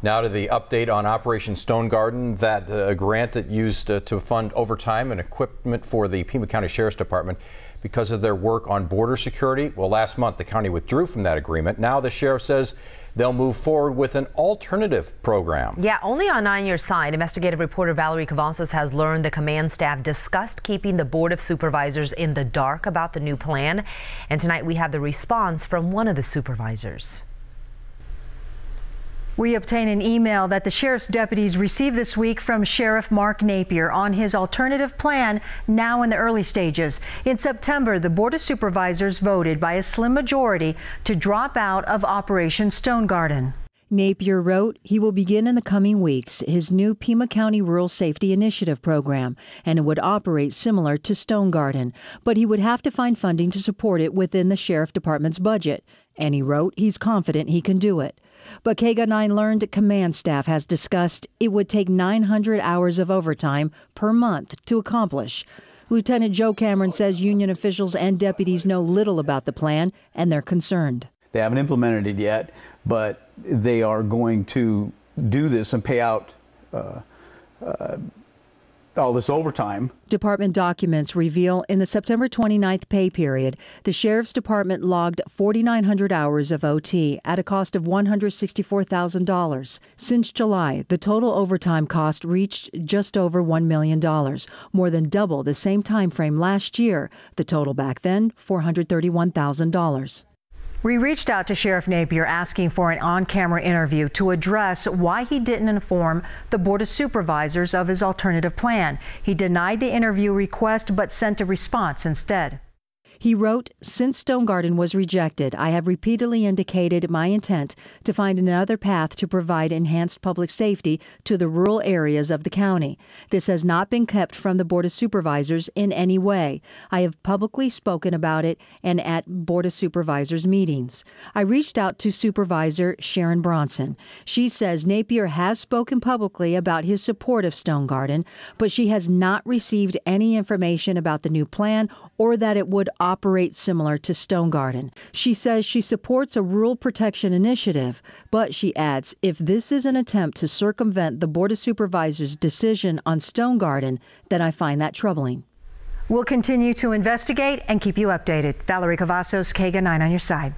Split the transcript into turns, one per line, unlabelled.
Now to the update on Operation Stonegarden, that grant that used to fund overtime and equipment for the Pima County Sheriff's Department because of their work on border security. Well, last month the county withdrew from that agreement. Now the sheriff says they'll move forward with an alternative program.
Yeah, only on 9 Years' side, investigative reporter Valerie Cavazos has learned the command staff discussed keeping the Board of Supervisors in the dark about the new plan. And tonight we have the response from one of the supervisors.
We obtain an email that the sheriff's deputies received this week from Sheriff Mark Napier on his alternative plan, now in the early stages. In September, the Board of Supervisors voted by a slim majority to drop out of Operation Stonegarden.
Napier wrote he will begin in the coming weeks his new Pima County Rural Safety Initiative program, and it would operate similar to Stonegarden, but he would have to find funding to support it within the Sheriff Department's budget. And he wrote he's confident he can do it. But KGUN 9 learned command staff has discussed it would take 900 hours of overtime per month to accomplish. Lieutenant Joe Cameron says union officials and deputies know little about the plan and they're concerned.
They haven't implemented it yet, but they are going to do this and pay out all this overtime.
Department documents reveal in the September 29th pay period, the Sheriff's Department logged 4,900 hours of OT at a cost of $164,000. Since July, the total overtime cost reached just over $1 million, more than double the same time frame last year. The total back then, $431,000.
We reached out to Sheriff Napier asking for an on-camera interview to address why he didn't inform the Board of Supervisors of his alternative plan. He denied the interview request but sent a response instead.
He wrote, since Stonegarden was rejected, I have repeatedly indicated my intent to find another path to provide enhanced public safety to the rural areas of the county. This has not been kept from the Board of Supervisors in any way. I have publicly spoken about it and at Board of Supervisors meetings. I reached out to Supervisor Sharon Bronson. She says Napier has spoken publicly about his support of Stonegarden, but she has not received any information about the new plan or that it would operate similar to Stonegarden. She says she supports a rural protection initiative, but she adds, if this is an attempt to circumvent the Board of Supervisors' decision on Stonegarden, then I find that troubling.
We'll continue to investigate and keep you updated. Valerie Cavazos, KGUN 9 on your side.